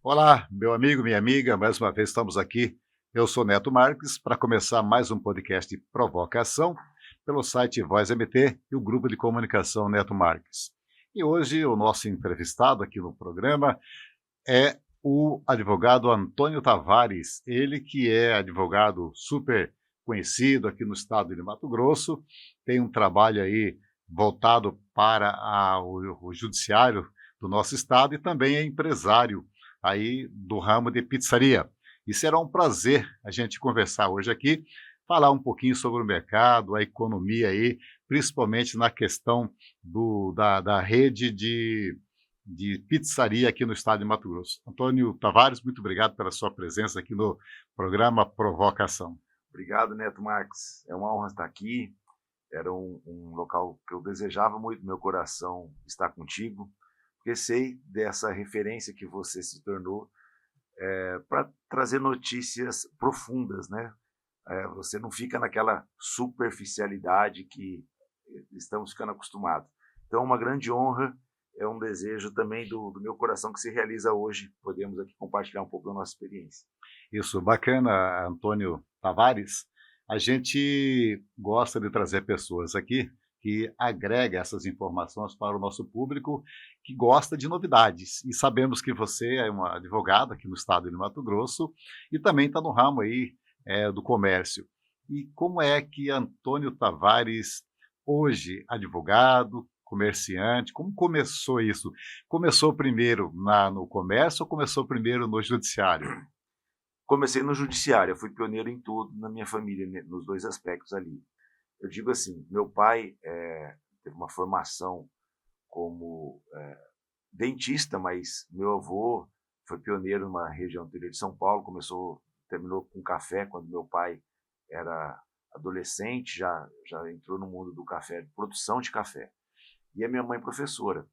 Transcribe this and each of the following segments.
Olá, meu amigo, minha amiga, mais uma vez estamos aqui. Eu sou Neto Marques para começar mais um podcast Provocação pelo site Voz MT e o grupo de comunicação Neto Marques. E hoje o nosso entrevistado aqui no programa é o advogado Antônio Tavares, ele que é advogado super conhecido aqui no estado de Mato Grosso, tem um trabalho aí voltado para o judiciário do nosso estado e também é empresário aí do ramo de pizzaria. E será um prazer a gente conversar hoje aqui, falar um pouquinho sobre o mercado, a economia aí, principalmente na questão da rede de pizzaria aqui no estado de Mato Grosso. Antônio Tavares, muito obrigado pela sua presença aqui no programa Provocação. Obrigado, Neto Marques. É uma honra estar aqui. Era um local que eu desejava muito no meu coração estar contigo, porque sei dessa referência que você se tornou para trazer notícias profundas, né? Você não fica naquela superficialidade que estamos ficando acostumados. Então, é uma grande honra, é um desejo também do meu coração que se realiza hoje. Podemos aqui compartilhar um pouco da nossa experiência. Isso, bacana, Antônio Tavares. A gente gosta de trazer pessoas aqui que agregam essas informações para o nosso público que gosta de novidades. E sabemos que você é uma advogada aqui no estado de Mato Grosso e também está no ramo aí do comércio. E como é que Antônio Tavares, hoje advogado, comerciante, como começou isso? Começou primeiro no comércio ou começou primeiro no judiciário? Comecei no judiciário, eu fui pioneiro em tudo na minha família, nos dois aspectos ali. Eu digo assim, meu pai teve uma formação como dentista, mas meu avô foi pioneiro numa região interior de São Paulo, terminou com café quando meu pai era adolescente, já entrou no mundo do café, produção de café. E a minha mãe professora.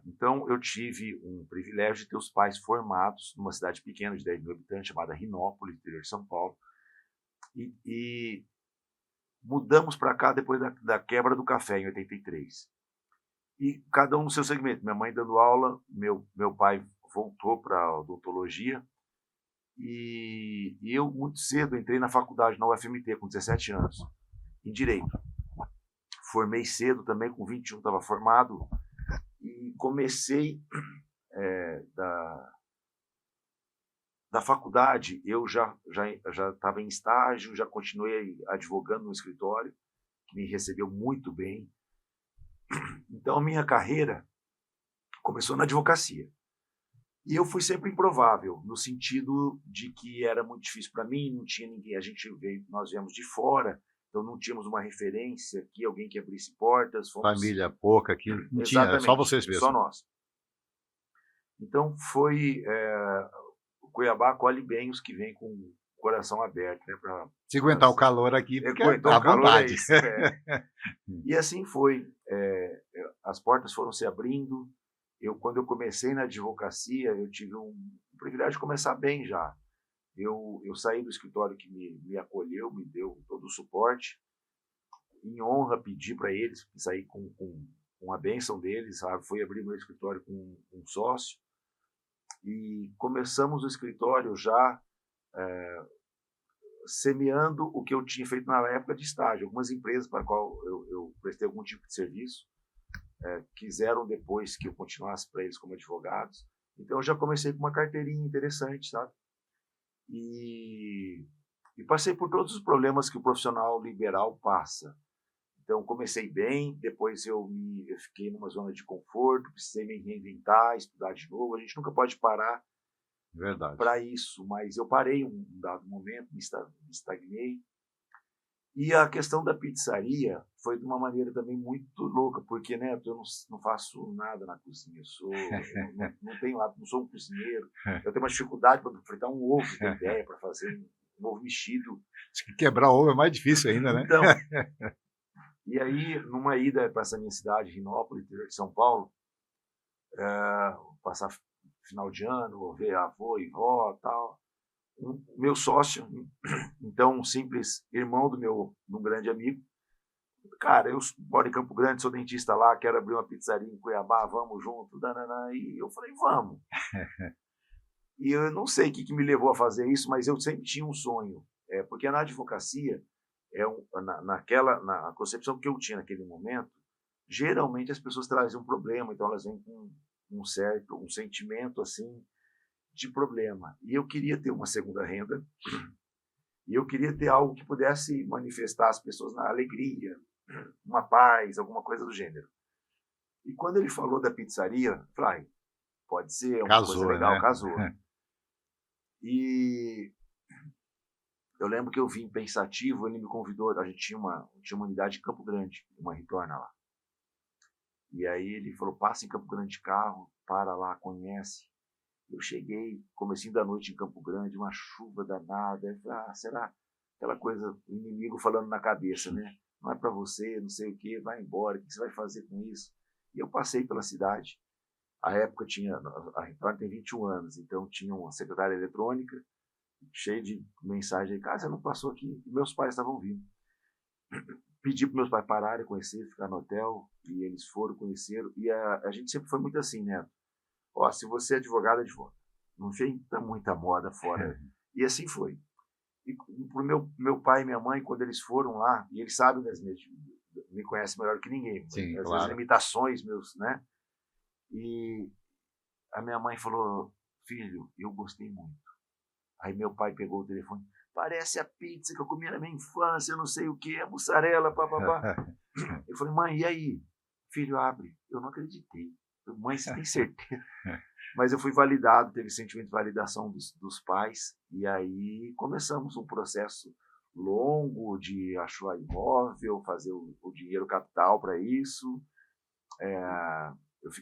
Então, eu tive um privilégio de ter os pais formados numa cidade pequena de 10 mil habitantes, chamada Rinópolis, interior de São Paulo. E mudamos para cá depois da quebra do café, em 83. E cada um no seu segmento. Minha mãe dando aula, meu pai voltou para a odontologia. E eu, muito cedo, entrei na faculdade, na UFMT, com 17 anos, em Direito. Formei cedo também, com 21 estava formado. E comecei da faculdade, eu já estava em estágio, já continuei advogando no escritório, que me recebeu muito bem. Então, a minha carreira começou na advocacia. E eu fui sempre improvável, no sentido de que era muito difícil para mim, não tinha ninguém, nós viemos de fora, então não tínhamos uma referência aqui, alguém que abrisse portas. Família pouca aqui, não tinha, só Exatamente, vocês só mesmos. nós. Então foi o Cuiabá acolhe bem os que vêm com o coração aberto, né? Se aguentar o calor aqui, porque Aguentou à o calor, é vontade. isso. E assim foi. As portas foram se abrindo. Quando eu comecei na advocacia, eu tive um privilégio de começar bem já. Eu saí do escritório que me acolheu, me deu todo o suporte. Em honra, pedi para eles, saí com a bênção deles, sabe? Fui abrir meu escritório com um sócio. E começamos o escritório já semeando o que eu tinha feito na época de estágio. Algumas empresas para as quais eu prestei algum tipo de serviço quiseram depois que eu continuasse para eles como advogados. Então eu já comecei com uma carteirinha interessante, sabe? E passei por todos os problemas que o profissional liberal passa. Então comecei bem, depois eu fiquei numa zona de conforto, precisei me reinventar, estudar de novo. A gente nunca pode parar para isso, mas eu parei um dado momento, me estagnei. E a questão da pizzaria foi de uma maneira também muito louca, porque, né, eu não faço nada na cozinha, eu não tenho hábito, não sou um cozinheiro, eu tenho uma dificuldade para fritar um ovo, ter ideia, para fazer um ovo mexido. Acho que quebrar ovo é mais difícil ainda, né? Então, e aí, numa ida para essa minha cidade, Rinópolis, interior de São Paulo, passar final de ano, ver avô e vó e tal, meu sócio, então um simples irmão de um grande amigo, Cara, eu moro em Campo Grande, sou dentista lá, quero abrir uma pizzaria em Cuiabá, vamos junto, dananã. E eu falei, vamos. E eu não sei o que me levou a fazer isso, mas eu sempre tinha um sonho. Porque na advocacia, na concepção que eu tinha naquele momento, geralmente as pessoas trazem um problema, então elas vêm com um sentimento assim de problema. E eu queria ter uma segunda renda, e eu queria ter algo que pudesse manifestar as pessoas na alegria, uma paz, alguma coisa do gênero. E quando ele falou da pizzaria, eu falei, pode ser uma coisa legal, né? casou. E eu lembro que eu vim pensativo, ele me convidou, a gente tinha uma unidade em Campo Grande, uma Ritorna lá. E aí ele falou, passa em Campo Grande de carro, para lá, conhece. Eu cheguei, comecinho da noite em Campo Grande, uma chuva danada. Eu falei, será aquela coisa, o inimigo falando na cabeça, né? Não é para você, não sei o quê, vai embora, o que você vai fazer com isso? E eu passei pela cidade. A época a Ritorna tem 21 anos, então tinha uma secretária eletrônica, cheia de mensagem, cara, você não passou aqui? E meus pais estavam vindo. Pedi para meus pais pararem, conhecer, ficar no hotel, e eles foram, conheceram, e a gente sempre foi muito assim, né? Ó, se você é advogado, advoga. Não tem muita moda fora. E assim foi. E pro meu pai e minha mãe, quando eles foram lá, e eles sabem das minhas, me conhecem melhor que ninguém, Sim, as claro. limitações meus, né? E a minha mãe falou, filho, eu gostei muito. Aí meu pai pegou o telefone, parece a pizza que eu comia na minha infância, eu não sei o que, a mussarela, papapá. Eu falei, mãe, e aí? Filho, abre. Eu não acreditei. Mãe, você tem certeza? Mas eu fui validado, teve sentimento de validação dos pais, e aí começamos um processo longo de achar imóvel, fazer o dinheiro capital para isso.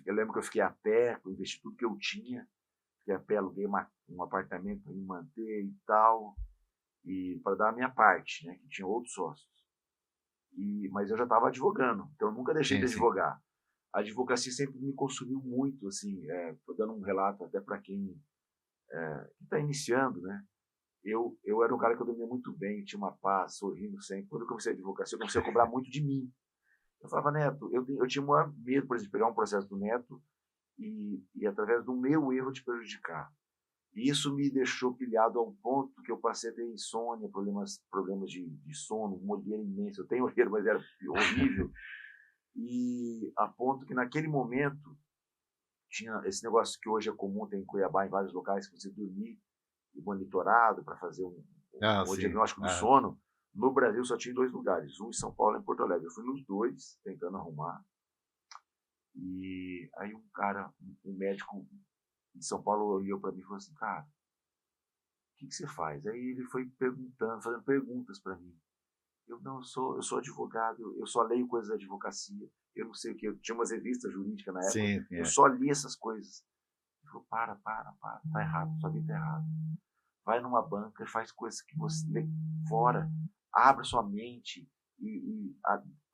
Eu lembro que eu fiquei a pé, eu investi tudo que eu tinha, fiquei a pé, aluguei um apartamento para me manter e tal, e para dar a minha parte, né, que tinha outros sócios. Mas eu já estava advogando, então eu nunca deixei de advogar. A advocacia sempre me consumiu muito, assim, estou dando um relato até para quem está iniciando, né? Eu era um cara que eu dormia muito bem, tinha uma paz, sorrindo sempre. Quando eu comecei a advocacia, eu comecei a cobrar muito de mim. Eu falava, Neto, eu tinha o maior medo, por exemplo, de pegar um processo do Neto e através do meu erro te prejudicar. E isso me deixou pilhado a um ponto que eu passei a ter insônia, problemas de sono, uma olheira imensa. Eu tenho olheira, mas era horrível. E a ponto que naquele momento tinha esse negócio que hoje é comum, tem em Cuiabá, em vários locais, que você dormir monitorado para fazer um diagnóstico do sono. No Brasil só tinha 2 lugares, um em São Paulo e em Porto Alegre. Eu fui nos 2, tentando arrumar. E aí um médico de São Paulo olhou para mim e falou assim, cara, o que você faz? Aí ele foi fazendo perguntas para mim. Eu sou advogado, eu só leio coisas da advocacia, eu não sei o que, eu tinha umas revistas jurídicas na época, eu só li essas coisas. Ele falou, para, tá errado, sua vida tá errada. Vai numa banca e faz coisas que você lê fora, abre sua mente e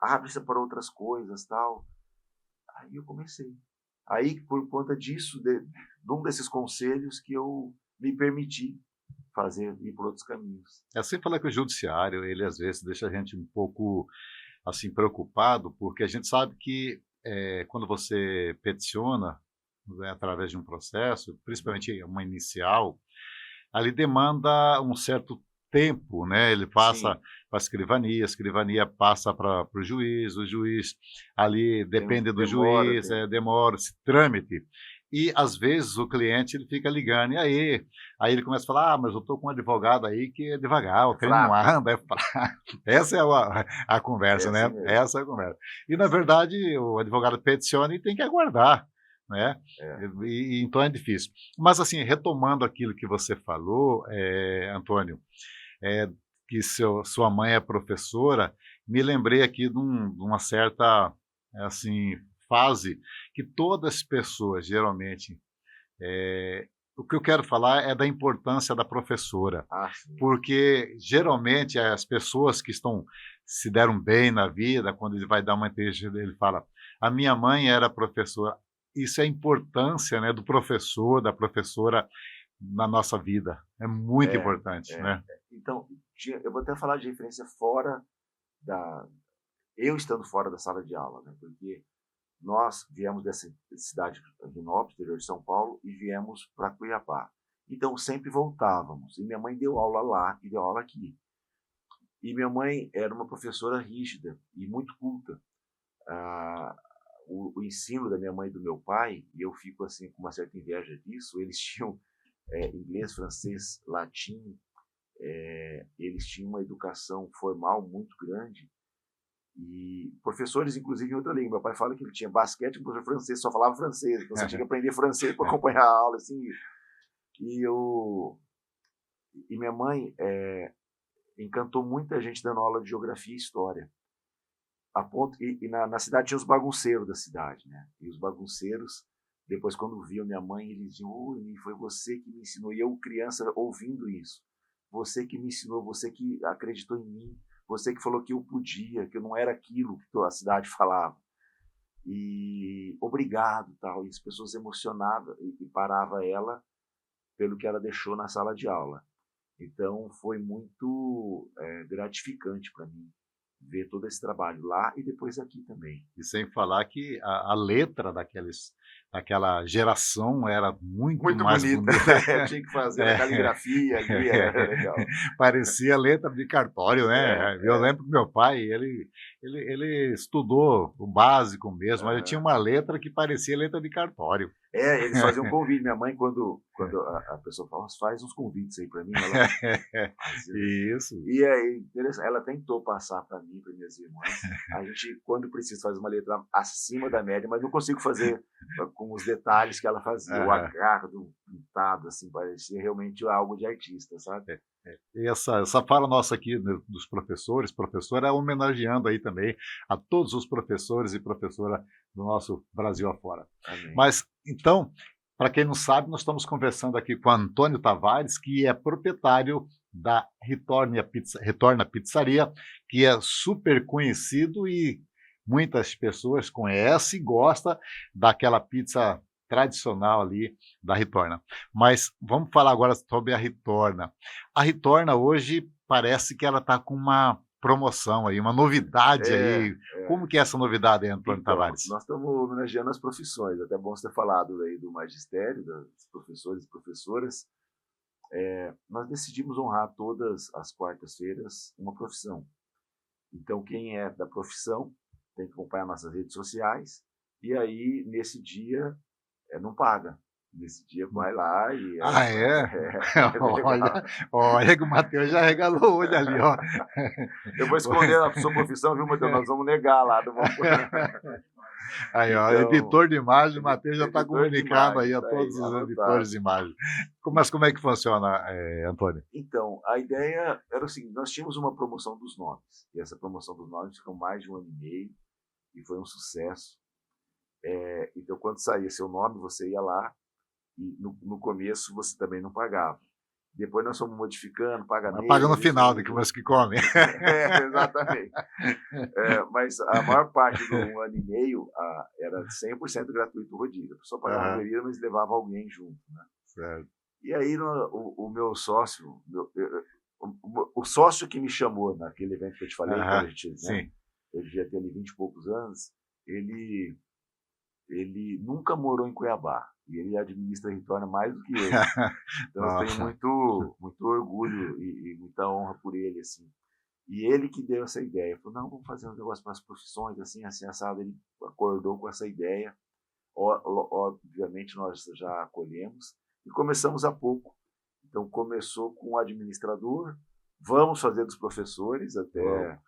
abre-se para outras coisas, tal. Aí eu comecei. Aí, por conta disso, de um desses conselhos que eu me permiti ir por outros caminhos. Sem falar que o judiciário, ele às vezes deixa a gente um pouco assim preocupado, porque a gente sabe que quando você peticiona, né, através de um processo, principalmente uma inicial, ali demanda um certo tempo, né? Ele passa para a escrivania passa para o juiz ali depende do juiz, demora esse trâmite. E, às vezes, o cliente ele fica ligando, e aí? Aí ele começa a falar, mas eu estou com um advogado aí que é devagar, o trem não anda, é fraco. Essa é a conversa, né? Mesmo. Essa é a conversa. E, na verdade, o advogado peticiona e tem que aguardar, né? Então é difícil. Mas, assim, retomando aquilo que você falou, Antônio, que sua mãe é professora, me lembrei aqui de uma certa, assim, fase que todas as pessoas, geralmente, o que eu quero falar é da importância da professora, porque geralmente as pessoas que se deram bem na vida, quando ele vai dar uma entrevista, ele fala, a minha mãe era professora. Isso é a importância, né, do professor, da professora na nossa vida, é muito importante, né? Então, eu vou até falar de referência fora eu estando fora da sala de aula, né? Porque nós viemos dessa cidade de Nova, interior de São Paulo, e viemos para Cuiabá. Então sempre voltávamos. E minha mãe deu aula lá e deu aula aqui. E minha mãe era uma professora rígida e muito culta. O ensino da minha mãe e do meu pai, e eu fico assim com uma certa inveja disso, eles tinham inglês, francês, latim, eles tinham uma educação formal muito grande, e professores, inclusive, em outra língua. Meu pai fala que ele tinha basquete, um professor francês, só falava francês, então você tinha que aprender francês para acompanhar a aula, assim. E minha mãe encantou muita gente dando aula de geografia e história. A ponto, na cidade tinha os bagunceiros da cidade, né? E os bagunceiros, depois, quando viam minha mãe, eles diziam: "Oi, foi você que me ensinou." E eu, criança, ouvindo isso: "Você que me ensinou, você que acreditou em mim, você que falou que eu podia, que eu não era aquilo que a cidade falava. E obrigado", tal. E as pessoas emocionadas, e parava ela pelo que ela deixou na sala de aula. Então foi muito gratificante para mim ver todo esse trabalho lá e depois aqui também. E sem falar que a letra daquela geração era muito Muito mais bonita, bonita. né? Tinha que fazer a caligrafia ali, era legal. Parecia letra de cartório, né? Eu É. lembro que meu pai, ele estudou o básico mesmo, mas ele tinha uma letra que parecia letra de cartório. Eles faziam convite. Minha mãe, quando a pessoa fala: "Faz uns convites aí para mim", ela fazia. Isso. E é interessante, ela tentou passar para mim, para minhas irmãs. A gente, quando precisa, faz uma letra acima da média, mas não consigo fazer com os detalhes que ela fazia. O Aham. H do pintado, assim, parecia realmente algo de artista, sabe? E essa fala nossa aqui, né, dos professores, professora, homenageando aí também a todos os professores e professora do nosso Brasil afora. Amém. Mas, então, para quem não sabe, nós estamos conversando aqui com Antônio Tavares, que é proprietário da Retorna Pizzaria, que é super conhecido e muitas pessoas conhecem e gostam daquela pizza tradicional ali da Ritorna. Mas vamos falar agora sobre a Ritorna. A Ritorna hoje parece que ela está com uma promoção aí, uma novidade aí. Como que é essa novidade aí, Antônio Então, Tavares? nós estamos homenageando as profissões. Até bom você ter falado aí do magistério, dos professores e professoras. Nós decidimos honrar todas as quartas-feiras uma profissão. Então, quem é da profissão tem que acompanhar nossas redes sociais, e aí, nesse dia, não paga. Nesse dia, vai lá e... Ah, é? legal. Olha que o Matheus já regalou o olho ali, ó. Eu vou esconder a sua profissão, viu, Matheus? Nós vamos negar lá. Não vamos... Aí, ó, Então, editor de imagem, o Matheus já está editor de comunicando aí a imagens, tá todos aí, os anotado. editores de imagem. Mas como é que funciona, Antônio? Então, a ideia era o seguinte: nós tínhamos uma promoção dos nomes, e essa promoção dos nomes ficou mais de 1 ano e meio, e foi um sucesso. Então, quando saía seu nome, você ia lá, e no começo você também não pagava. Depois nós fomos modificando, paga mês. Paga no final, que meus que comem. Exatamente. Mas a maior parte do 1 ano e meio era 100% gratuito o rodízio. A pessoa pagava uma bebida, mas levava alguém junto, né? Certo. E aí o meu sócio, o sócio que me chamou naquele evento que eu te falei, quando a gente, né, eu devia ter ali 20 e poucos anos, ele nunca morou em Cuiabá, e ele administra a Ritorna mais do que eu. Então eu tenho muito orgulho e muita honra por ele, assim. E ele que deu essa ideia. Falou: "Não, vamos fazer um negócio para as profissões, assim, assim, assado." Ele acordou com essa ideia. Obviamente nós já acolhemos e começamos há pouco. Então começou com o administrador, vamos fazer dos professores até,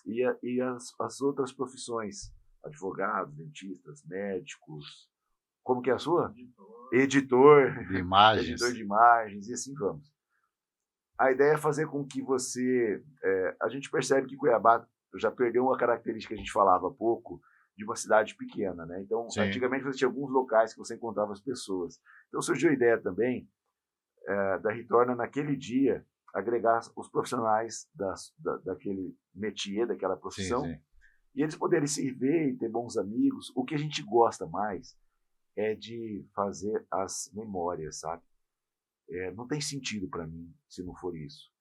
e as outras profissões: advogados, dentistas, médicos. Como que é a sua? Editor de imagens. Editor de imagens, e assim vamos. A ideia é fazer com que você... a gente percebe que Cuiabá já perdeu uma característica que a gente falava há pouco, de uma cidade pequena, né? Então, antigamente você tinha alguns locais que você encontrava as pessoas. Então surgiu a ideia também da Ritorna, naquele dia, agregar os profissionais daquele métier, daquela profissão, e eles poderem se ver e ter bons amigos. O que a gente gosta mais é de fazer as memórias, sabe? Não tem sentido para mim se não for isso.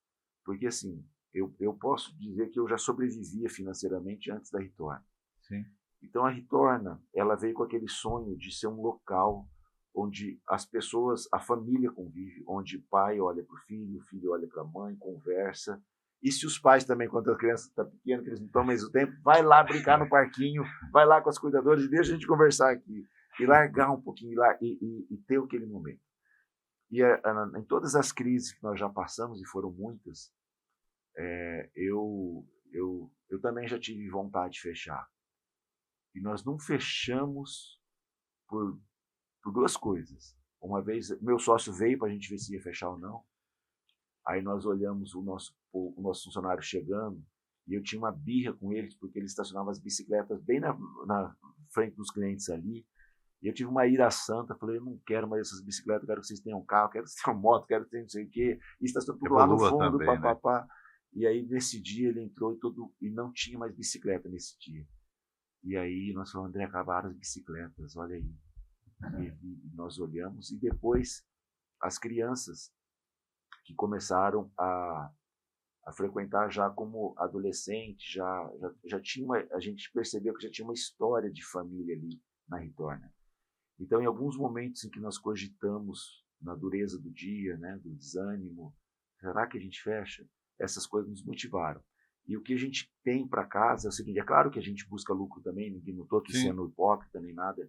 Porque, assim, eu posso dizer que eu já sobrevivia financeiramente antes da Ritorna. Sim. Então a Ritorna, ela veio com aquele sonho de ser um local onde as pessoas, a família convive, onde pai olha para o filho olha para a mãe, conversa. E se os pais também, quando a criança está pequena, que eles não estão ao mesmo tempo, vai lá brincar no parquinho, vai lá com as cuidadoras e deixa a gente conversar aqui. E largar um pouquinho e ter aquele momento. E em todas as crises que nós já passamos, e foram muitas, eu também já tive vontade de fechar. E nós não fechamos por duas coisas. Uma vez, meu sócio veio para a gente ver se ia fechar ou não. Aí nós olhamos o nosso funcionário chegando, e eu tinha uma birra com eles, porque eles estacionavam as bicicletas bem na frente dos clientes ali. E eu tive uma ira santa, falei, eu não quero mais essas bicicletas, quero que vocês tenham carro, quero que vocês tenham moto, quero que vocês tenham não sei o quê. E estacionando tudo lá no fundo, também, papapá. Né? E aí, nesse dia, ele entrou e não tinha mais bicicleta nesse dia. E aí, nós falamos, André, acabaram as bicicletas, olha aí. E nós olhamos, e depois, as crianças que começaram a frequentar já como adolescente, já tinha a gente percebeu que já tinha uma história de família ali na Ritorna. Então, em alguns momentos em que nós cogitamos na dureza do dia, né, do desânimo, será que a gente fecha? Essas coisas nos motivaram. E o que a gente tem para casa é o seguinte, é claro que a gente busca lucro também, não estou aqui sendo hipócrita nem nada,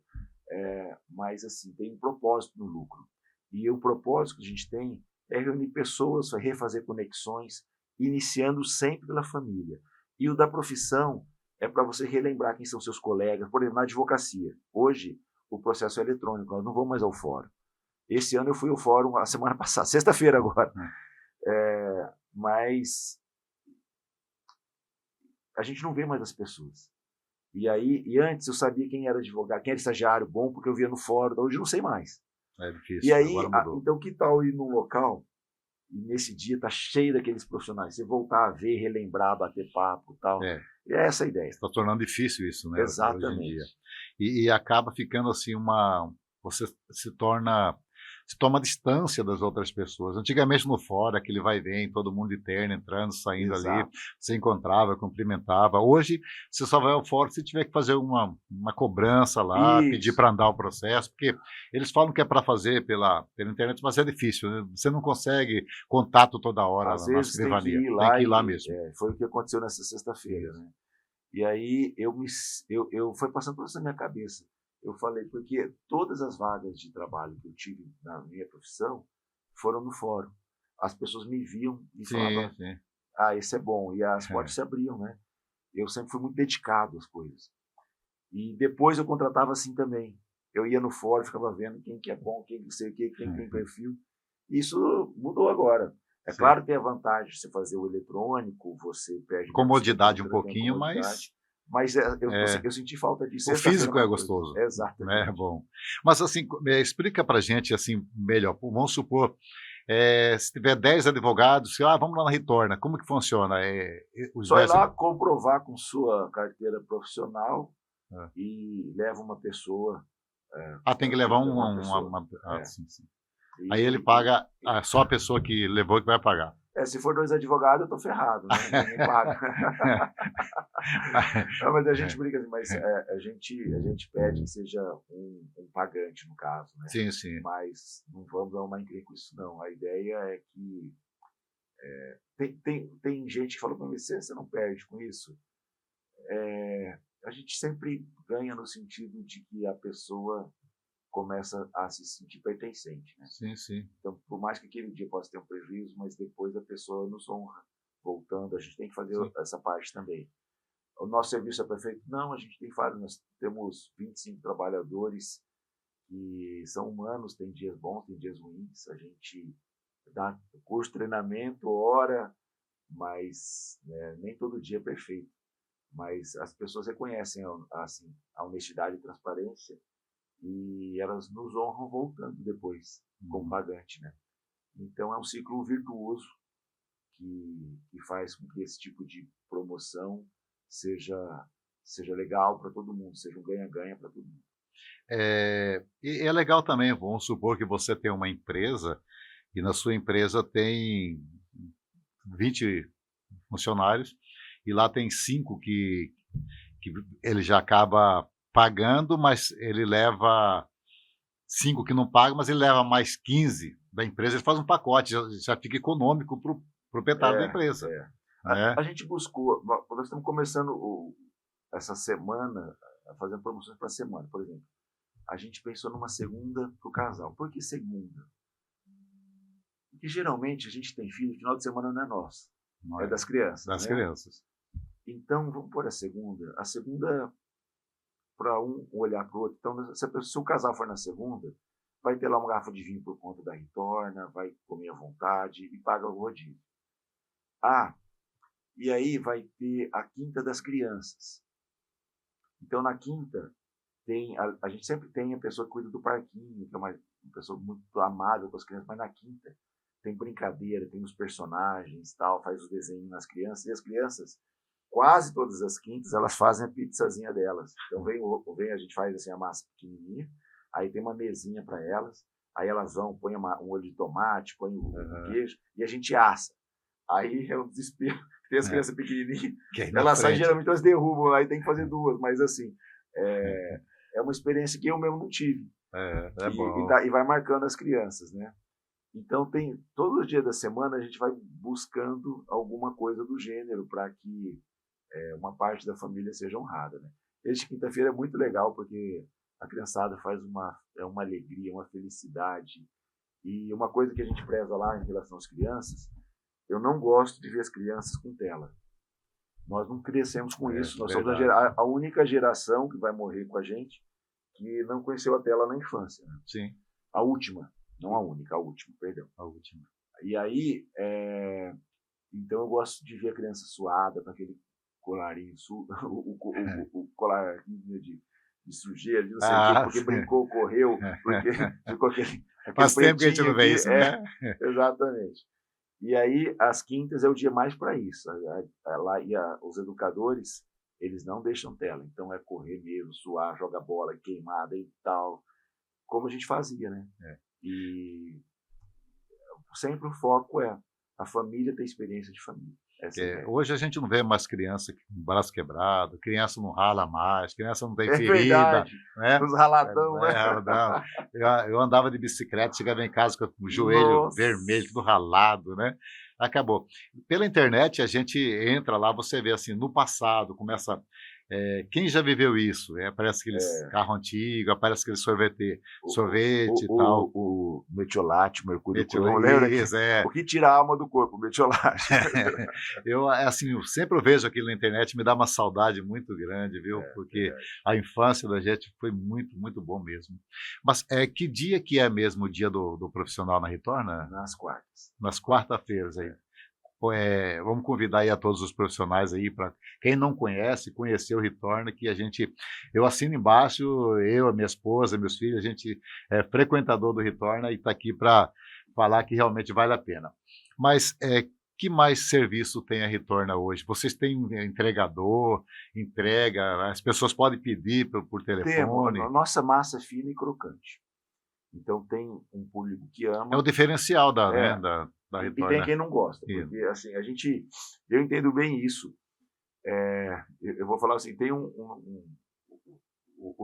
mas assim, tem um propósito no lucro. E o propósito que a gente tem é reunir pessoas, refazer conexões, iniciando sempre pela família. E o da profissão é para você relembrar quem são seus colegas, por exemplo, na advocacia. Hoje, o processo é eletrônico, nós não vamos mais ao fórum. Esse ano eu fui ao fórum a semana passada, sexta-feira agora. Mas a gente não vê mais as pessoas. E antes eu sabia quem era advogado, quem era estagiário bom, porque eu via no fórum, hoje eu não sei mais. É difícil, e aí, agora mudou. Então que tal ir num local, e nesse dia tá cheio daqueles profissionais, você voltar a ver, relembrar, bater papo e tal. E é essa a ideia. Está tornando difícil isso, né? Exatamente. Hoje em dia. E acaba ficando assim você se toma distância das outras pessoas. Antigamente no fórum, aquele vai e vem, todo mundo de terno, entrando, saindo. Exato. Ali, você encontrava, cumprimentava. Hoje, você só vai ao fórum se tiver que fazer uma cobrança lá, pedir para andar o processo, porque eles falam que é para fazer pela internet, mas é difícil, né? Você não consegue contato toda hora às na vezes escrivania. Tem que ir lá mesmo. Foi o que aconteceu nessa sexta-feira, né? E aí eu foi passando tudo isso na minha cabeça. Eu falei, porque todas as vagas de trabalho que eu tive na minha profissão foram no fórum. As pessoas me viam e falavam, esse é bom. E as portas se abriam, né? Eu sempre fui muito dedicado às coisas. E depois eu contratava assim também. Eu ia no fórum, ficava vendo quem que é bom, quem não sei o quê, quem tem perfil. Isso mudou agora. É claro que tem a vantagem de você fazer o eletrônico, você perde... Comodidade um pouquinho, mas eu senti falta disso. O físico é gostoso. Exatamente. É bom. Mas assim, explica pra gente assim, melhor. Vamos supor, se tiver 10 advogados, vamos lá na Ritorna, como que funciona? Só ir lá comprovar com sua carteira profissional e leva uma pessoa. Tem que levar sim. Aí ele paga, só a pessoa que levou que vai pagar. Se for 2 advogados, eu tô ferrado, né? Ninguém paga. Não, mas a gente brinca assim, mas a gente pede que seja um pagante, no caso, né? Sim. Mas não vamos arrumar encrenca com isso, não. A ideia é que tem gente que fala para mim, você não perde com isso? A gente sempre ganha no sentido de que a pessoa começa a se sentir pertencente, né? Sim. Então, por mais que aquele dia possa ter um prejuízo, mas depois a pessoa nos honra voltando. A gente tem que fazer essa parte também. O nosso serviço é perfeito? Não, a gente tem falha. Nós temos 25 trabalhadores que são humanos, tem dias bons, tem dias ruins. A gente dá curso, treinamento, hora, mas nem todo dia é perfeito. Mas as pessoas reconhecem assim, a honestidade e transparência, e elas nos honram voltando depois, como pagante, né? Então é um ciclo virtuoso que faz com que esse tipo de promoção seja legal para todo mundo, seja um ganha-ganha para todo mundo. E é legal também, vamos supor que você tem uma empresa e na sua empresa tem 20 funcionários, e lá tem 5 que ele já acaba pagando, mas ele leva 5 que não pagam, mas ele leva mais 15 da empresa, ele faz um pacote, já fica econômico para o proprietário da empresa. Né? A gente buscou, nós estamos começando essa semana, fazendo promoções para a semana, por exemplo. A gente pensou numa segunda para o casal. Por que segunda? Porque geralmente a gente tem filho, final de semana não é nosso, é das crianças. Das né? crianças. Então, vamos pôr a segunda. A segunda, para um olhar para o outro. Então, se o casal for na segunda, vai ter lá uma garrafa de vinho por conta da Ritorna, vai comer à vontade e paga o rodízio. E aí vai ter a quinta das crianças. Então, na quinta, a gente sempre tem a pessoa que cuida do parquinho, que é uma pessoa muito amável com as crianças, mas na quinta tem brincadeira, tem os personagens, tal, faz os desenhos nas crianças, e as crianças, quase todas as quintas, elas fazem a pizzazinha delas. Então a gente faz assim a massa pequenininha, aí tem uma mesinha para elas, aí elas vão, põem um molho de tomate, põem o queijo, e a gente assa. Aí é um desespero. Tem as crianças pequenininhas, elas saem, geralmente elas derrubam, aí tem que fazer 2, mas assim, é uma experiência que eu mesmo não tive. E vai marcando as crianças, né? Então, todos os dias da semana a gente vai buscando alguma coisa do gênero para que uma parte da família seja honrada, né? Este quinta-feira é muito legal porque a criançada faz uma alegria, uma felicidade. E uma coisa que a gente preza lá em relação às crianças, eu não gosto de ver as crianças com tela. Nós não crescemos com isso. Nós somos a única geração que vai morrer com a gente que não conheceu a tela na infância. Né? Sim. A última. Não a única, a última, perdão. A última. E aí, então eu gosto de ver a criança suada com aquele colarinho, o colarinho de sujeira, de não sei o quê, porque sim. brincou, correu, porque ficou aquele Faz tempo que a gente não vê isso, né? Exatamente. E aí, as quintas é o dia mais para isso. Lá os educadores, eles não deixam tela. Então, é correr mesmo, suar, jogar bola, queimada e tal. Como a gente fazia, né? E sempre o foco é a família ter experiência de família. Hoje a gente não vê mais criança com braço quebrado, criança não rala mais, criança não tem ferida. Verdade. Né? Os raladão, né? Eu andava de bicicleta, chegava em casa com o joelho vermelho, tudo ralado, né? Acabou. Pela internet a gente entra lá, você vê assim, no passado, começa... quem já viveu isso? Aparece aqueles carros antigos, aparece aquele sorvete e tal. O metiolate, mercúrio, lembra? O que tira a alma do corpo, o metiolate. Eu sempre vejo aquilo na internet, me dá uma saudade muito grande, viu? Porque a infância da gente foi muito, muito bom mesmo. Mas que dia que é mesmo o dia do profissional na Ritorna? Nas quartas. Nas quarta-feiras aí. Vamos convidar aí a todos os profissionais aí para quem não conhece, conhecer o Ritorna, que eu assino embaixo, eu, a minha esposa, meus filhos, a gente é frequentador do Ritorna e está aqui para falar que realmente vale a pena. Mas que mais serviço tem a Ritorna hoje? Vocês têm entregador, entrega, as pessoas podem pedir por telefone? Temos, a nossa massa é fina e crocante. Então tem um público que ama. É o diferencial da e tem quem não gosta, porque assim, eu entendo bem isso. Eu vou falar assim, tem o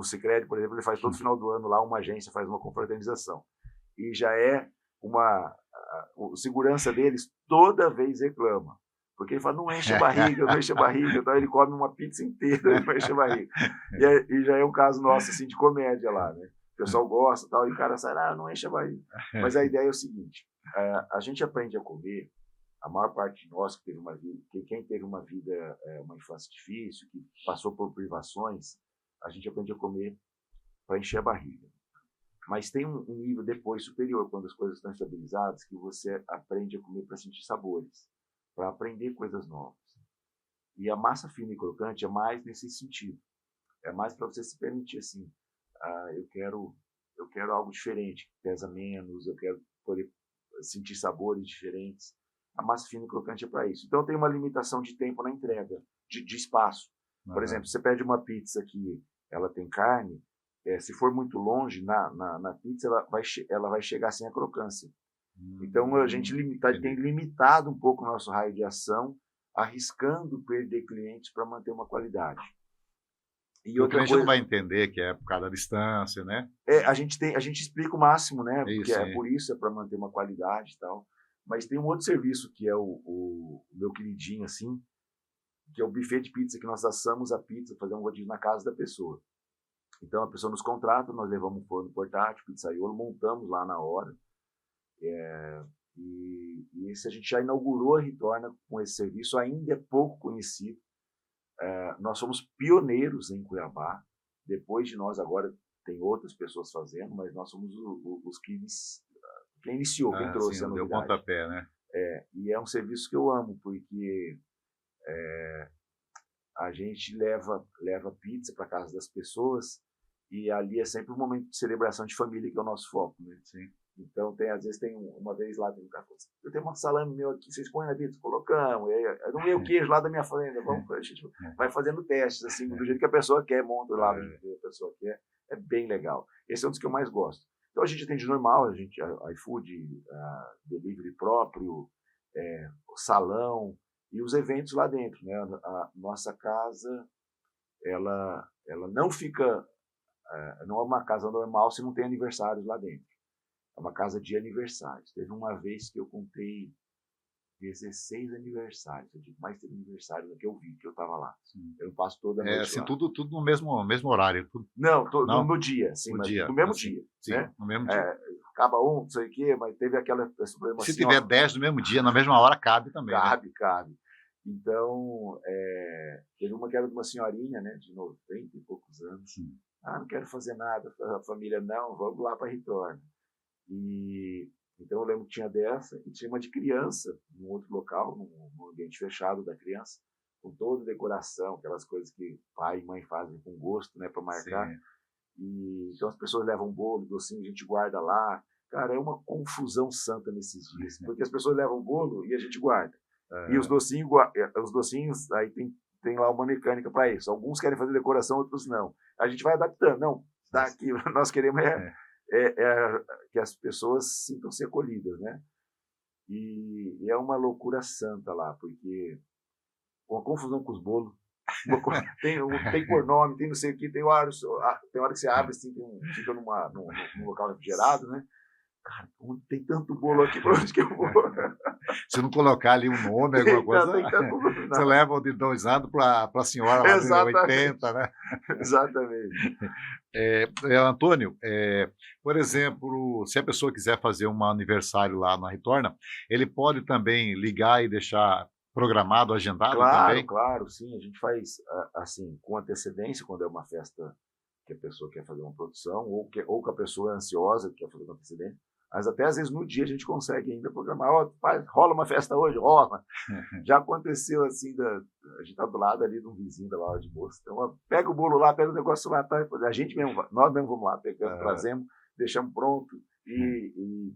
Sicredi, por exemplo, ele faz todo final do ano lá, uma agência faz uma confraternização. E já o segurança deles toda vez reclama. Porque ele fala, não enche a barriga, não enche a barriga. Então ele come uma pizza inteira, não enche a barriga. E já é um caso nosso, assim, de comédia lá, né? O pessoal gosta e tal, e o cara sai, não enche a barriga. Mas a ideia é o seguinte, a gente aprende a comer, a maior parte de nós que teve uma vida, quem teve uma vida, uma infância difícil, que passou por privações, a gente aprende a comer para encher a barriga. Mas tem um nível depois superior, quando as coisas estão estabilizadas, que você aprende a comer para sentir sabores, para aprender coisas novas. E a massa fina e crocante é mais nesse sentido. É mais para você se permitir assim, eu quero algo diferente, que pesa menos, eu quero poder sentir sabores diferentes. A massa fina e crocante é para isso. Então tem uma limitação de tempo na entrega, de espaço. Por exemplo, você pede uma pizza que ela tem carne, se for muito longe na pizza, ela vai chegar sem a crocância. Então a gente tem limitado um pouco o nosso raio de ação arriscando perder clientes para manter uma qualidade. E o cliente não vai entender que é por causa da distância, né? A gente explica o máximo, né? Porque Isso, por isso, é para manter uma qualidade e tal. Mas tem um outro serviço que é o meu queridinho, assim, que é o buffet de pizza, que nós assamos a pizza, fazemos um rodízio na casa da pessoa. Então a pessoa nos contrata, nós levamos um forno portátil, pizzaiolo, montamos lá na hora. E esse a gente já inaugurou a Ritorna com esse serviço, ainda é pouco conhecido. Nós somos pioneiros em Cuiabá. Depois de nós, agora tem outras pessoas fazendo, mas nós somos os que quem iniciou, quem trouxe sim, a novidade. Deu pontapé, né? E é um serviço que eu amo, porque a gente leva pizza para casa das pessoas e ali é sempre um momento de celebração de família, que é o nosso foco, né? Sim. Então, às vezes tem uma vez lá, tem um cara que fala assim, eu tenho um salame meu aqui, vocês põem na pizza? Colocamos. Eu não veio o queijo lá da minha fazenda. A gente vai fazendo testes, assim, do jeito que a pessoa quer, monta lá do jeito que a pessoa quer. É bem legal. Esse é um dos que eu mais gosto. Então, a gente atende normal, iFood, delivery próprio, salão e os eventos lá dentro, né? A nossa casa, ela não fica... não é uma casa normal se não tem aniversários lá dentro. É uma casa de aniversários. Teve uma vez que eu contei 16 aniversários. Eu digo, mais teve aniversário do que eu vi, que eu estava lá. Sim. Eu passo toda a noite assim, lá. Tudo no mesmo horário. Tudo... Não, no dia, sim, no mesmo dia. Sim, né? no mesmo dia. Acaba não sei o quê, mas teve esse problema. Se tiver 10 no mesmo dia, na mesma hora, cabe também. Cabe. Então, teve uma que era de uma senhorinha, né, de 90 e poucos anos. Sim. Não quero fazer nada. A família, não, vamos lá para Ritorna. E então eu lembro que tinha dessa e tinha uma de criança num outro local, num ambiente fechado da criança, com toda a decoração, aquelas coisas que pai e mãe fazem com gosto, né, para marcar. Sim. E então as pessoas levam bolo, docinho, a gente guarda lá. Cara, é uma confusão santa nesses dias, porque as pessoas levam bolo e a gente guarda. E os docinhos aí tem lá uma mecânica para isso. Alguns querem fazer decoração, outros não. A gente vai adaptando. Não, daqui nós queremos que as pessoas sintam-se acolhidas, né? E é uma loucura santa lá, porque uma confusão com os bolos, tem por nome, tem não sei o que, tem hora que você abre assim, fica num local refrigerado, né? Cara, tem tanto bolo aqui, para onde que eu vou? Se não colocar ali um nome, alguma coisa, você leva o de 2 anos para a senhora lá de 80, né? Exatamente. Antônio, por exemplo, se a pessoa quiser fazer um aniversário lá na Ritorna, ele pode também ligar e deixar programado, agendado também? Claro, sim. A gente faz assim, com antecedência, quando é uma festa que a pessoa quer fazer uma produção, ou que a pessoa é ansiosa, quer fazer com antecedência. Mas até às vezes no dia a gente consegue ainda programar. Rola uma festa hoje? Rola. Já aconteceu assim, a gente tá do lado ali de um vizinho da hora de moça. Então, pega o bolo lá, pega o negócio lá, tá? Nós mesmo vamos lá, pegamos, trazemos, deixamos pronto. E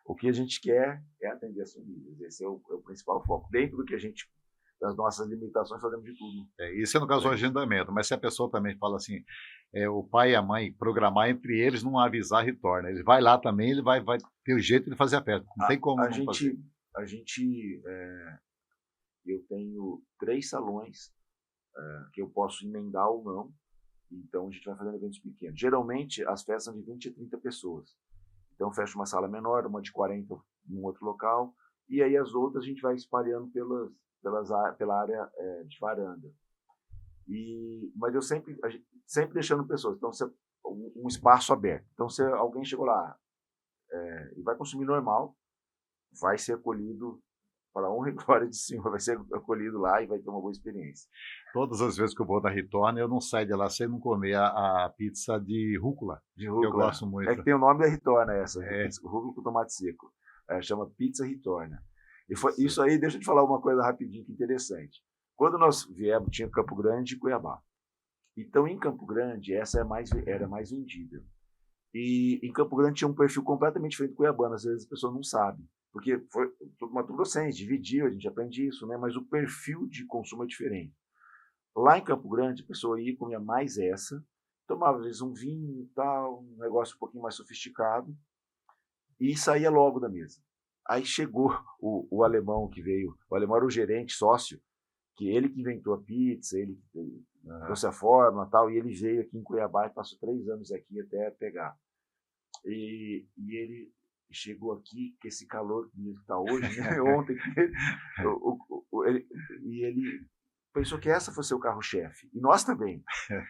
o que a gente quer é atender as famílias. Esse é o principal foco. Dentro do que a gente, das nossas limitações, fazemos de tudo. Isso é no caso do agendamento, mas se a pessoa também fala assim, o pai e a mãe programar entre eles, não avisar, Ritorna. Ele vai lá também, ele vai ter o jeito de fazer a festa. Não tem como não fazer. Eu tenho 3 salões que eu posso emendar ou não. Então a gente vai fazendo eventos pequenos. Geralmente as festas são de 20 a 30 pessoas. Então fecha uma sala menor, uma de 40 num outro local, e aí as outras a gente vai espalhando pela área de varanda. Mas eu sempre deixando pessoas, então um espaço aberto. Então se alguém chegou lá e vai consumir normal, vai ser acolhido para honra e glória de Senhor, vai ser acolhido lá e vai ter uma boa experiência. Todas as vezes que eu vou na Ritorna, eu não saio de lá sem não comer a pizza de rúcula, que eu gosto muito. É que tem o nome da Ritorna essa, rúcula com tomate seco. Chama Pizza Ritorna. Isso aí, deixa eu te falar uma coisa rapidinho que interessante. Quando nós viemos, tinha Campo Grande e Cuiabá. Então, em Campo Grande, essa era mais vendida. E em Campo Grande tinha um perfil completamente diferente do Cuiabano, às vezes as pessoas não sabem. Porque foi uma turbocência, dividiu, a gente aprende isso, né? Mas o perfil de consumo é diferente. Lá em Campo Grande, a pessoa ia, comia mais essa, tomava às vezes um vinho e tal, um negócio um pouquinho mais sofisticado, e saía logo da mesa. Aí chegou o alemão que veio, o alemão era o gerente, sócio, que ele que inventou a pizza, ele que trouxe a fórmula e tal, e ele veio aqui em Cuiabá e passou 3 anos aqui até pegar. E ele chegou aqui, com esse calor que está hoje, né? Ontem, e ele pensou que essa fosse o carro-chefe, e nós também.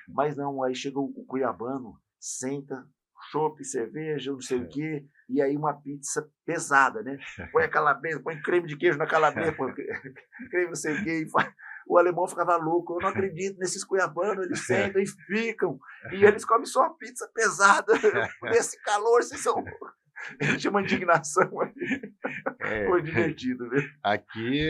Mas não, aí chega o cuiabano, senta, chopp, cerveja, não sei o quê, e aí uma pizza pesada, né? Põe a calabresa, põe creme de queijo na calabresa, põe creme não sei o quê, e faz... O alemão ficava louco, eu não acredito nesses cuiabanos, eles sentam e ficam, e eles comem só uma pizza pesada, nesse calor, vocês são... Tinha uma indignação ali. Foi divertido, viu? Aqui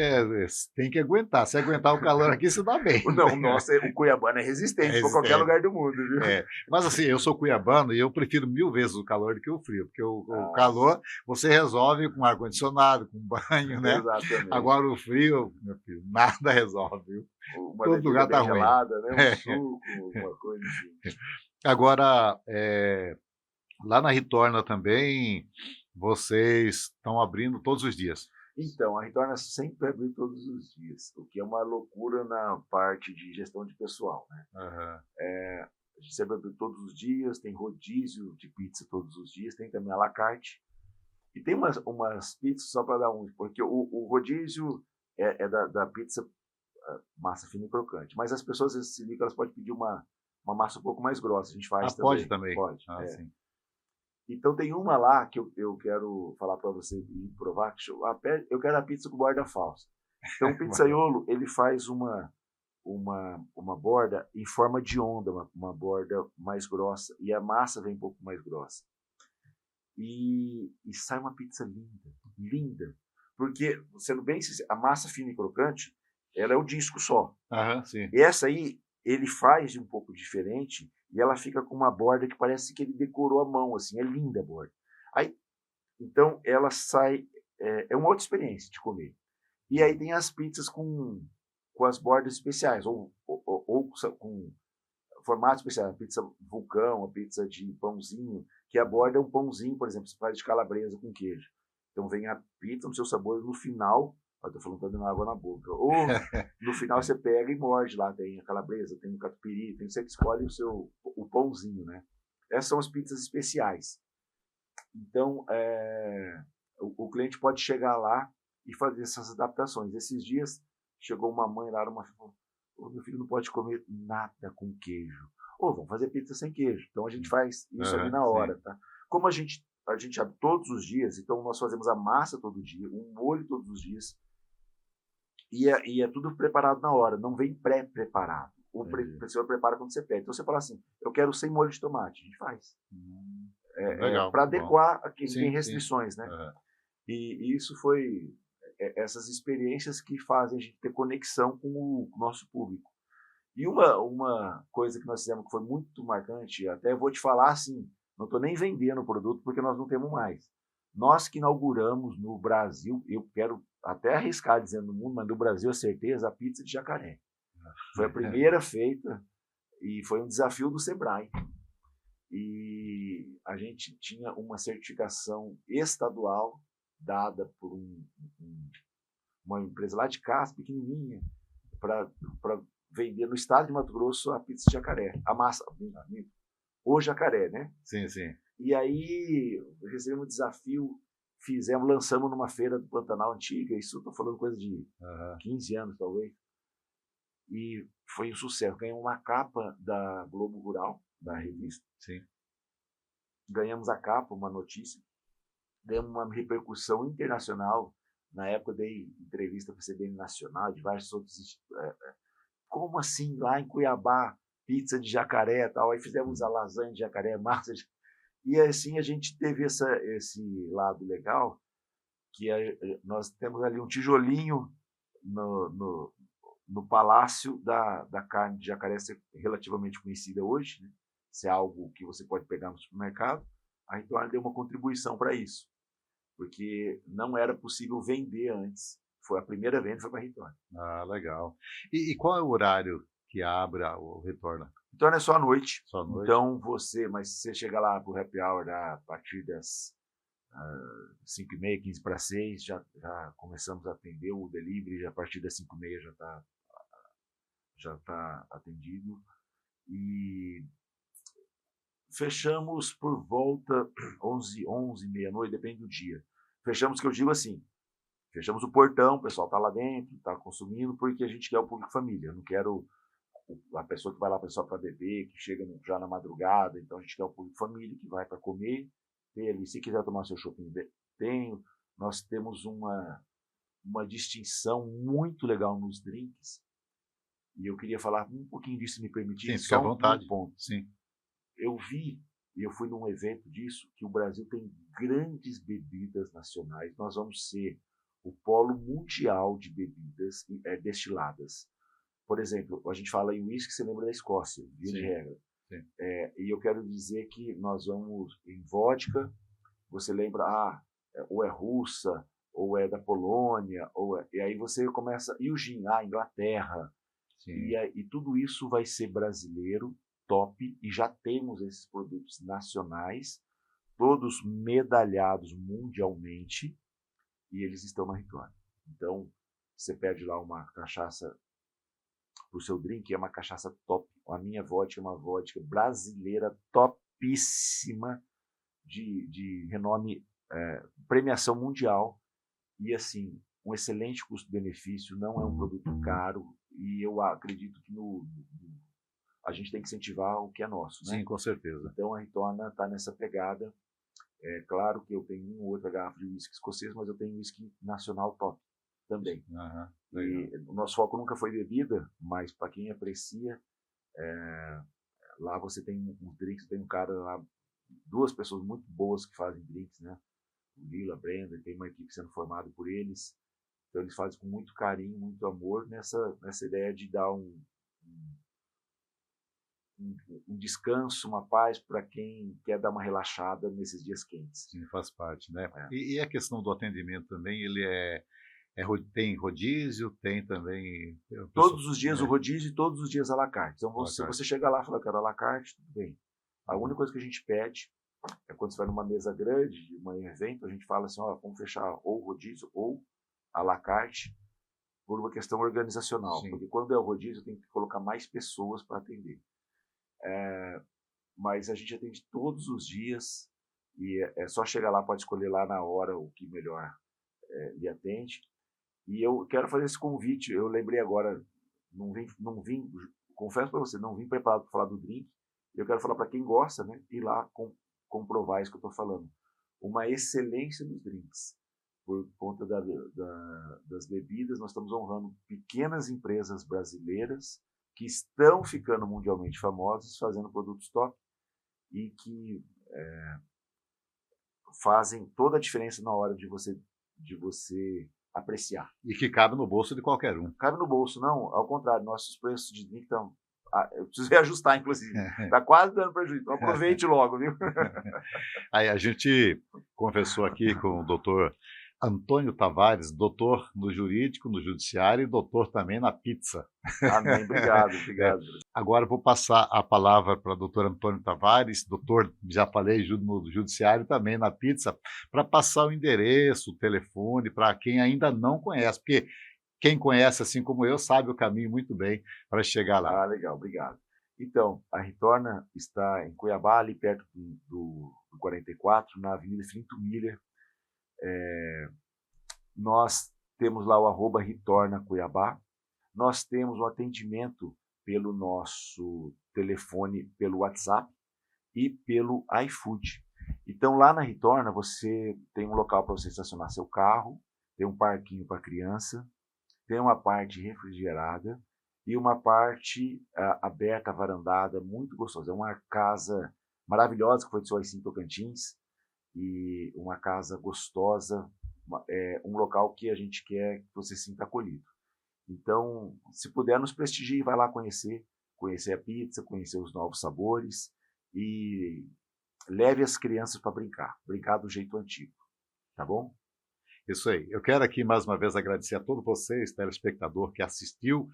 tem que aguentar. Se aguentar o calor aqui, você dá bem. Não, nossa, o cuiabano é resistente para qualquer lugar do mundo, viu? Mas assim, eu sou cuiabano e eu prefiro 1000 vezes o calor do que o frio, porque o calor você resolve com ar-condicionado, com banho, né? Exatamente. Agora o frio, meu filho, nada resolve, viu? Uma todo lugar tá ruim. Gelada, né? Um suco, alguma coisa assim. Agora, lá na Ritorna também, vocês estão abrindo todos os dias? Então, a Ritorna sempre abre todos os dias, o que é uma loucura na parte de gestão de pessoal, né? A gente sempre abre todos os dias, tem rodízio de pizza todos os dias, tem também à la carte. E tem umas pizzas, só para dar porque o rodízio é da pizza massa fina e crocante, mas as pessoas se ligam, elas podem pedir uma massa um pouco mais grossa, a gente faz também. Pode também? Pode, sim. Então tem uma lá que eu quero falar para você e provar, que eu quero a pizza com borda falsa. Então o pizzaiolo, ele faz uma borda em forma de onda, uma borda mais grossa, e a massa vem um pouco mais grossa. E sai uma pizza linda, linda. Porque, sendo bem sincero, a massa fina e crocante, ela é o disco só. Sim. E essa aí, ele faz um pouco diferente, e ela fica com uma borda que parece que ele decorou a mão, assim, é linda a borda. Aí, então, ela sai, é uma outra experiência de comer. E aí tem as pizzas com as bordas especiais, ou com formatos especiais, a pizza vulcão, a pizza de pãozinho, que a borda é um pãozinho, por exemplo, você faz de calabresa com queijo. Então vem a pizza no seu sabor, no final, eu tô falando, tá dando água na boca, ou no final você pega e morde lá, tem a calabresa, tem o catupiry, tem você que escolhe o pãozinho, né? Essas são as pizzas especiais. Então, o cliente pode chegar lá e fazer essas adaptações. Esses dias chegou uma mãe lá, falou, meu filho não pode comer nada com queijo. Vamos fazer pizza sem queijo. Então a gente faz isso ali na hora, tá? Como a gente abre todos os dias, então nós fazemos a massa todo dia, o molho todos os dias, e é tudo preparado na hora, não vem pré-preparado. O senhor prepara quando você pede. Então você fala assim, eu quero sem molho de tomate, a gente faz. Para adequar a quem tem restrições, né? E isso foi essas experiências que fazem a gente ter conexão com o nosso público. E uma coisa que nós fizemos que foi muito marcante, até vou te falar assim, não estou nem vendendo o produto porque nós não temos mais. Nós que inauguramos no Brasil, eu quero até arriscar dizendo no mundo, mas no Brasil a certeza, a pizza de jacaré. Foi a primeira feita e foi um desafio do Sebrae. E a gente tinha uma certificação estadual dada por uma empresa lá de casa, pequenininha, para vender no estado de Mato Grosso a pizza de jacaré, a massa, o jacaré, né? Sim, sim. E aí recebemos um desafio, lançamos numa feira do Pantanal antiga, isso estou falando coisa de 15 anos talvez, e foi um sucesso. Ganhamos uma capa da Globo Rural, da revista. Sim. Ganhamos a capa, uma notícia, ganhamos uma repercussão internacional. Na época dei entrevista para a CBN Nacional, de vários outros. Como assim, lá em Cuiabá, pizza de jacaré e tal? Aí fizemos a lasanha de jacaré, massa de... E assim a gente teve esse lado legal, que nós temos ali um tijolinho no palácio da carne de jacaré, ser relativamente conhecida hoje, né? Se é algo que você pode pegar no supermercado, a Ritorna deu uma contribuição para isso, porque não era possível vender antes. Foi a primeira venda, foi para a Ritorna. Legal. E qual é o horário que abre o Ritorna? Ritorna é só à noite. Só à noite. Então mas se você chegar lá para o happy hour a partir das 5h30, 5:45, já começamos a atender o delivery, a partir das 5:30 já está já está atendido. E fechamos por volta 11, meia-noite, depende do dia. Fechamos, que eu digo assim, fechamos o portão, o pessoal está lá dentro, está consumindo, porque a gente quer o público família. Eu não quero a pessoa que vai lá só para beber, que chega já na madrugada. Então a gente quer o público família, que vai para comer, ter ali, se quiser tomar seu shopping, tenho. Nós temos uma distinção muito legal nos drinks, e eu queria falar um pouquinho disso, se me permitir. Sim, fica à vontade. Ponto. Sim. Eu vi, e eu fui num evento disso, que o Brasil tem grandes bebidas nacionais. Nós vamos ser o polo mundial de bebidas destiladas. Por exemplo, a gente fala em uísque, você lembra da Escócia, via de regra. E eu quero dizer que nós vamos em vodka, você lembra, ou é russa, ou é da Polônia, e aí você começa, e o gin, Inglaterra. E tudo isso vai ser brasileiro, top, e já temos esses produtos nacionais, todos medalhados mundialmente, e eles estão na Ritorna. Então, você pede lá uma cachaça para o seu drink, é uma cachaça top. A minha vodka é uma vodka brasileira topíssima, de renome, premiação mundial, e assim, um excelente custo-benefício, não é um produto caro, e eu acredito que a gente tem que incentivar o que é nosso, né? Sim, com certeza. Então a Ritorna está nessa pegada. É claro que eu tenho uma ou outra garrafa de whisky escocês, mas eu tenho whisky nacional top também. E o nosso foco nunca foi bebida, mas para quem aprecia, lá você tem uns drinks, tem um cara lá, 2 pessoas muito boas que fazem drinks, né? O Lila, Brenda, tem uma equipe sendo formada por eles. Então eles fazem com muito carinho, muito amor, nessa ideia de dar um descanso, uma paz para quem quer dar uma relaxada nesses dias quentes. Sim, faz parte, né? E a questão do atendimento também, ele tem rodízio, tem também... Todos os dias o rodízio e todos os dias à la carte. Então você chega lá e fala, quero à la carte, tudo bem. A única coisa que a gente pede é quando você vai numa mesa grande, de um evento, a gente fala assim, vamos fechar ou rodízio ou à la carte, por uma questão organizacional. Sim. Porque quando é o rodízio, tem que colocar mais pessoas para atender. Mas a gente atende todos os dias, e é só chegar lá, pode escolher lá na hora o que melhor lhe atende. E eu quero fazer esse convite, eu lembrei agora, não vim, confesso para você, não vim preparado para falar do drink, eu quero falar para quem gosta, né, ir lá comprovar isso que eu estou falando. Uma excelência nos drinks. Por conta das bebidas, nós estamos honrando pequenas empresas brasileiras que estão ficando mundialmente famosas, fazendo produtos top e que fazem toda a diferença na hora de você apreciar. E que cabe no bolso de qualquer um. Cabe no bolso, não. Ao contrário, nossos preços de drink estão... eu preciso reajustar, inclusive. Está quase dando prejuízo. Então aproveite logo, viu? Aí a gente conversou aqui com o doutor Antônio Tavares, doutor no jurídico, no judiciário e doutor também na pizza. Amém, obrigado. Agora vou passar a palavra para o doutor Antônio Tavares, doutor, já falei, no judiciário também na pizza, para passar o endereço, o telefone, para quem ainda não conhece, porque quem conhece, assim como eu, sabe o caminho muito bem para chegar lá. Legal, obrigado. Então, a Ritorna está em Cuiabá, ali perto do 44, na Avenida Filinto Miller. Nós temos lá o @Ritorna Cuiabá. Nós temos o atendimento pelo nosso telefone, pelo WhatsApp e pelo iFood. Então, lá na Ritorna, você tem um local para você estacionar seu carro, tem um parquinho para criança, tem uma parte refrigerada e uma parte aberta, varandada, muito gostosa. É uma casa maravilhosa que foi de Suaci, Tocantins, e uma casa gostosa, um local que a gente quer que você se sinta acolhido. Então, se puder, nos prestigie, vai lá conhecer a pizza, conhecer os novos sabores e leve as crianças para brincar do jeito antigo, tá bom? Isso aí. Eu quero aqui mais uma vez agradecer a todos vocês, telespectador, que assistiu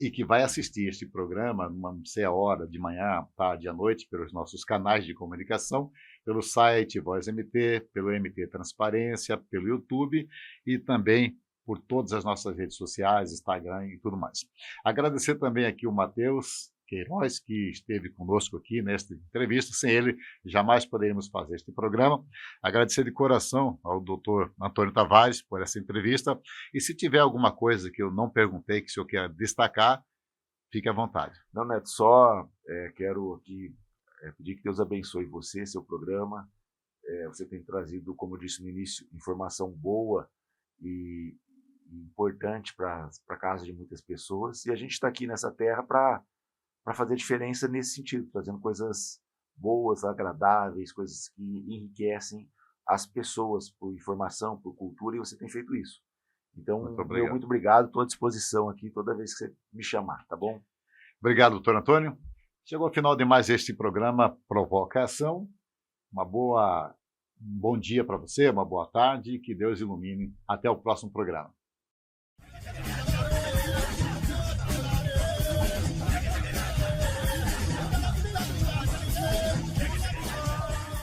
e que vai assistir este programa, não sei a hora, de manhã, tarde, à noite, pelos nossos canais de comunicação, pelo site Voz MT, pelo MT Transparência, pelo YouTube e também por todas as nossas redes sociais, Instagram e tudo mais. Agradecer também aqui o Matheus Queiroz, que esteve conosco aqui nesta entrevista. Sem ele, jamais poderíamos fazer este programa. Agradecer de coração ao doutor Antônio Tavares por essa entrevista. E se tiver alguma coisa que eu não perguntei, que o senhor quer destacar, fique à vontade. Não, Neto, só quero aqui pedir que Deus abençoe você, seu programa. Você tem trazido, como eu disse no início, informação boa e importante para a casa de muitas pessoas. E a gente está aqui nessa terra para fazer diferença nesse sentido, trazendo coisas boas, agradáveis, coisas que enriquecem as pessoas por informação, por cultura, e você tem feito isso. Então, muito obrigado, estou à disposição aqui toda vez que você me chamar, tá bom? Obrigado, doutor Antônio. Chegou ao final de mais este programa Provocação. Um bom dia para você, uma boa tarde, que Deus ilumine. Até o próximo programa.